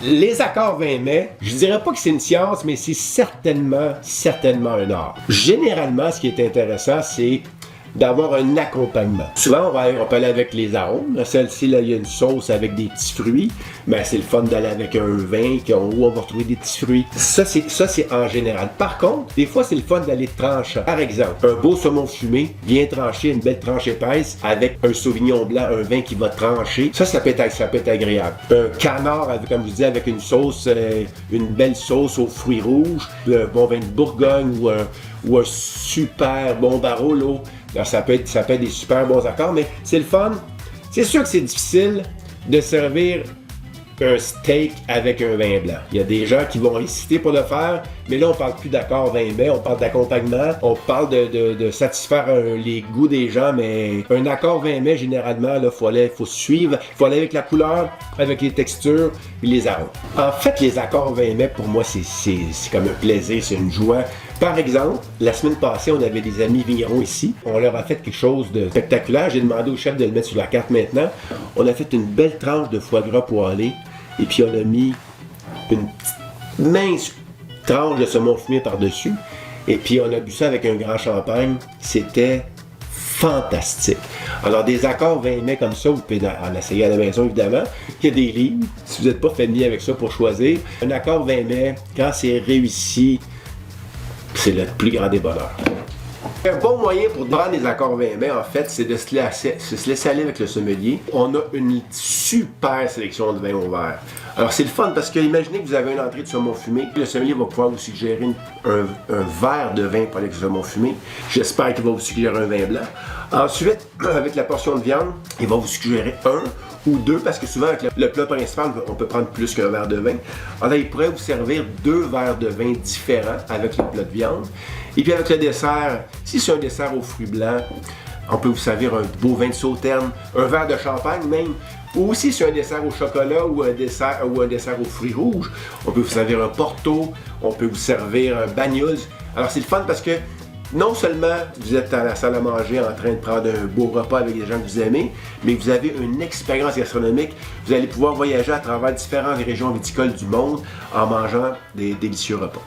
Les accords 20 mai, je dirais pas que c'est une science, mais c'est certainement un art. Généralement, ce qui est intéressant, c'est d'avoir un accompagnement. Souvent, on peut aller avec les arômes. Celle-ci, là, il y a une sauce avec des petits fruits. Ben, c'est le fun d'aller avec un vin où on va retrouver des petits fruits. Ça, c'est en général. Par contre, des fois, c'est le fun d'aller trancher. Par exemple, un beau saumon fumé vient trancher une belle tranche épaisse avec un sauvignon blanc, un vin qui va trancher. Ça peut être agréable. Un canard, comme je vous dis, avec une sauce, une belle sauce aux fruits rouges, un bon vin de Bourgogne ou un super bon barolo. Alors, ça peut être des super bons accords, mais c'est le fun. C'est sûr que c'est difficile de servir un steak avec un vin blanc. Il y a des gens qui vont hésiter pour le faire, mais là, on parle plus d'accord vin blanc, on parle d'accompagnement, on parle de satisfaire les goûts des gens, mais un accord vin blanc, généralement, il faut suivre, il faut aller avec la couleur, avec les textures et les arômes. En fait, les accords vin blanc, pour moi, c'est comme un plaisir, c'est une joie. Par exemple, la semaine passée, on avait des amis vignerons ici. On leur a fait quelque chose de spectaculaire. J'ai demandé au chef de le mettre sur la carte maintenant. On a fait une belle tranche de foie gras poêlé. Et puis, on a mis une petite mince tranche de saumon fumé par-dessus. Et puis, on a bu ça avec un grand champagne. C'était fantastique. Alors, des accords 20 mai comme ça, vous pouvez en essayer à la maison, évidemment. Il y a des livres, si vous n'êtes pas familier avec ça, pour choisir. Un accord 20 mai, quand c'est réussi, c'est le plus grand des bonheurs. Un bon moyen pour prendre les accords 20 mai, en fait, c'est de se laisser aller avec le sommelier. On a une super sélection de vins au verre. Alors, c'est le fun parce que imaginez que vous avez une entrée de saumon fumé. Le sommelier va pouvoir vous suggérer un verre de vin pour avec le saumon fumé. J'espère qu'il va vous suggérer un vin blanc. Ensuite, avec la portion de viande, il va vous suggérer un ou deux, parce que souvent, avec le plat principal, on peut prendre plus qu'un verre de vin. Alors, il pourrait vous servir 2 verres de vin différents avec le plat de viande. Et puis, avec le dessert, si c'est un dessert aux fruits blancs, on peut vous servir un beau vin de Sauternes, un verre de champagne même. Ou aussi, si c'est un dessert au chocolat ou un dessert aux fruits rouges, on peut vous servir un Porto, on peut vous servir un Banyuls. Alors, c'est le fun parce que non seulement vous êtes à la salle à manger en train de prendre un beau repas avec des gens que vous aimez, mais vous avez une expérience gastronomique. Vous allez pouvoir voyager à travers différentes régions viticoles du monde en mangeant des délicieux repas.